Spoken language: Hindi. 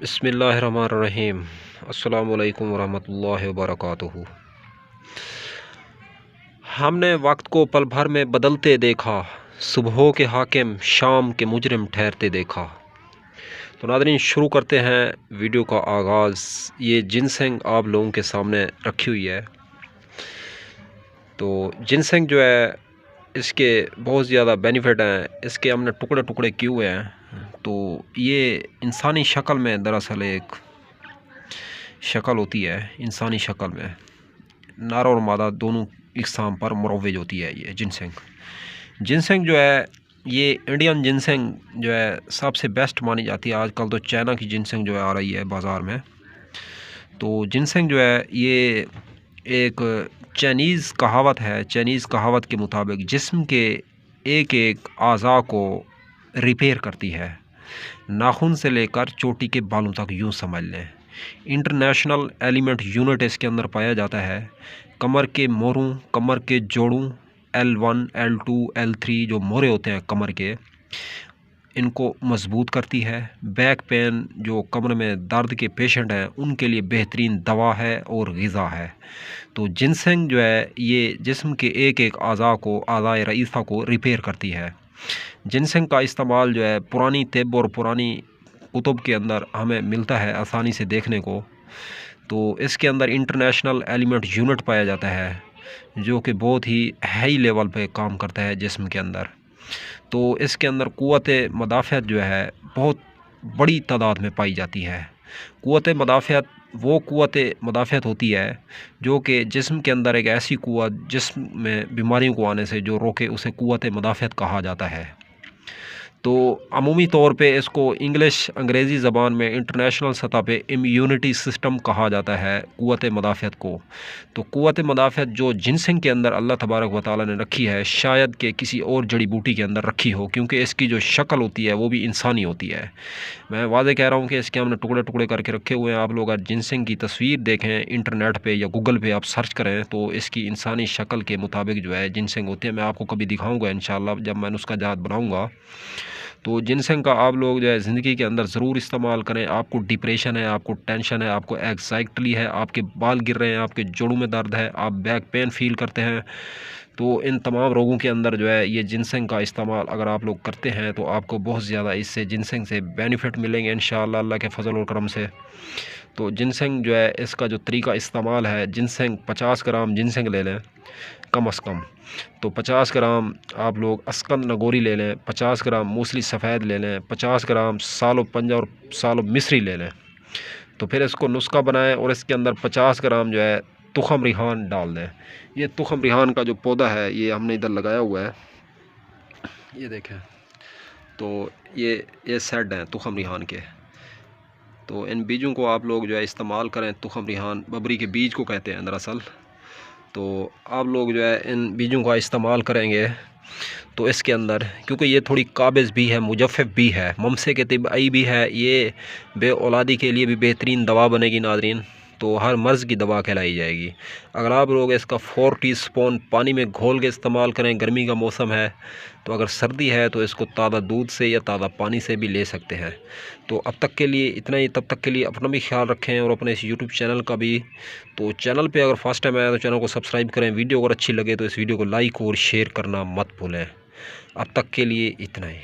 बिस्मिल्लाहिर्रहमानिर्रहीम। अस्सलामुअलैकुम वरहमतुल्लाहि वबरकातुहू। हमने वक्त को पल भर में बदलते देखा, सुबहों के हाकिम शाम के मुजरिम ठहरते देखा। तो नाज़रीन, शुरू करते हैं वीडियो का आगाज़। ये जिनसेंग आप लोगों के सामने रखी हुई है। तो जिनसेंग जो है, इसके बहुत ज़्यादा बेनिफिट हैं। इसके हमने टुकड़े टुकड़े किए हुए हैं। तो ये इंसानी शक्ल में दरअसल एक शक्ल होती है। इंसानी शक्ल में नर और मादा दोनों इकसाम पर मुरव्वज होती है। ये जिनसेंग जो है, ये इंडियन जिनसेंग जो है सबसे बेस्ट मानी जाती है। आजकल तो चाइना की जिनसेंग जो है आ रही है बाज़ार में। तो जिनसेंग जो है ये एक चाइनीज़ कहावत है। चाइनीज़ कहावत के मुताबिक जिस्म के एक एक आज़ा को रिपेयर करती है। नाखून से लेकर चोटी के बालों तक यूँ समझ लें। इंटरनेशनल एलिमेंट यूनिट इसके अंदर पाया जाता है। कमर के मोरों, कमर के जोड़ों, L1, L2, L3 जो मोरे होते हैं कमर के, इनको मजबूत करती है। बैक पेन, जो कमर में दर्द के पेशेंट हैं, उनके लिए बेहतरीन दवा है और ग़िज़ा है। तो जिनसेंग जो है ये जिस्म के एक एक आज़ा को, आज़ाए रईसा को रिपेयर करती है। जिनसेंग का इस्तेमाल जो है पुरानी तिब और पुरानी कुतुब के अंदर हमें मिलता है आसानी से देखने को। तो इसके अंदर इंटरनेशनल एलिमेंट यूनिट पाया जाता है, जो कि बहुत ही हाई लेवल पे काम करता है जिस्म के अंदर। तो इसके अंदर क़ुव्वत मदाफ़ियत जो है बहुत बड़ी तादाद में पाई जाती है। क़ुव्वत मदाफ़ियत वो क़ुव्वत मदाफ़ियत होती है जो कि जिस्म के अंदर एक ऐसी क़ुव्वत जिस्म में बीमारियों को आने से जो रोके, उसे क़ुव्वत मदाफ़ियत कहा जाता है। तो अमूमी तौर पे इसको अंग्रेज़ी ज़बान में इंटरनेशनल सतह पे इम्यूनिटी सिस्टम कहा जाता है क़ुव्वत मदाफ़ियत को। तो क़ुव्वत मदाफ़ियत जो जिनसेंग के अंदर अल्लाह तबारक व तआला ने रखी है, शायद कि किसी और जड़ी बूटी के अंदर रखी हो, क्योंकि इसकी जो शक्ल होती है वो भी इंसानी होती है। मैं वाज़ेह कह रहा हूँ कि इसके हमने टुकड़े टुकड़े करके रखे हुए हैं। आप लोग अगर जिनसेंग की तस्वीर देखें इंटरनेट पर या गूगल पर आप सर्च करें, तो इसकी इंसानी शक्ल के मुताबिक जो है जिनसेंग होती है। मैं आपको कभी दिखाऊँगा इंशाअल्लाह, जब मैं उसका जात बनाऊँगा। तो जिनसेंग का आप लोग जो है ज़िंदगी के अंदर ज़रूर इस्तेमाल करें। आपको डिप्रेशन है, आपको टेंशन है, आपको एंग्ज़ायटी है, आपके बाल गिर रहे हैं, आपके जोड़ों में दर्द है, आप बैक पेन फ़ील करते हैं, तो इन तमाम रोगों के अंदर जो है ये जिनसेंग का इस्तेमाल अगर आप लोग करते हैं तो आपको बहुत ज़्यादा इससे जिनसेंग से बेनिफिट मिलेंगे इंशाअल्लाह अल्लाह के फ़ज़ल और करम से। तो जिनसेंग जो है, इसका जो तरीका इस्तेमाल है, जिनसेंग 50 ग्राम जिनसेंग ले लें कम अज़ कम। तो 50 ग्राम आप लोग अस्कन नगोरी ले लें, 50 ग्राम मूसली सफ़ेद ले लें, 50 ग्राम सालो पंजा और सालो मिस्री ले लें। तो फिर इसको नुस्खा बनाएं और इसके अंदर 50 ग्राम जो है तुखम रिहान डाल दें। ये तुखम रिहान का जो पौधा है ये हमने इधर लगाया हुआ है, ये देखें। तो ये सेड हैं तुखम रिहान के। तो इन बीजों को आप लोग जो है इस्तेमाल करें। तुखम रिहान बबरी के बीज को कहते हैं दरअसल। तो आप लोग जो है इन बीजों का इस्तेमाल करेंगे तो इसके अंदर, क्योंकि ये थोड़ी काबिज़ भी है, मुजफ़्फ़फ़ भी है, ममसे के तिबाई भी है, ये बे औलादी के लिए भी बेहतरीन दवा बनेगी नाज़रीन। तो हर मर्ज़ की दवा कहलाई जाएगी। अगर आप लोग इसका 4 टीस्पून पानी में घोल के इस्तेमाल करें, गर्मी का मौसम है, तो अगर सर्दी है तो इसको ताज़ा दूध से या ताज़ा पानी से भी ले सकते हैं। तो अब तक के लिए इतना ही। तब तक के लिए अपना भी ख्याल रखें और अपने इस यूट्यूब चैनल का भी। तो चैनल पे अगर फर्स्ट टाइम आया तो चैनल को सब्सक्राइब करें। वीडियो अगर अच्छी लगे तो इस वीडियो को लाइक और शेयर करना मत भूलें। अब तक के लिए इतना ही।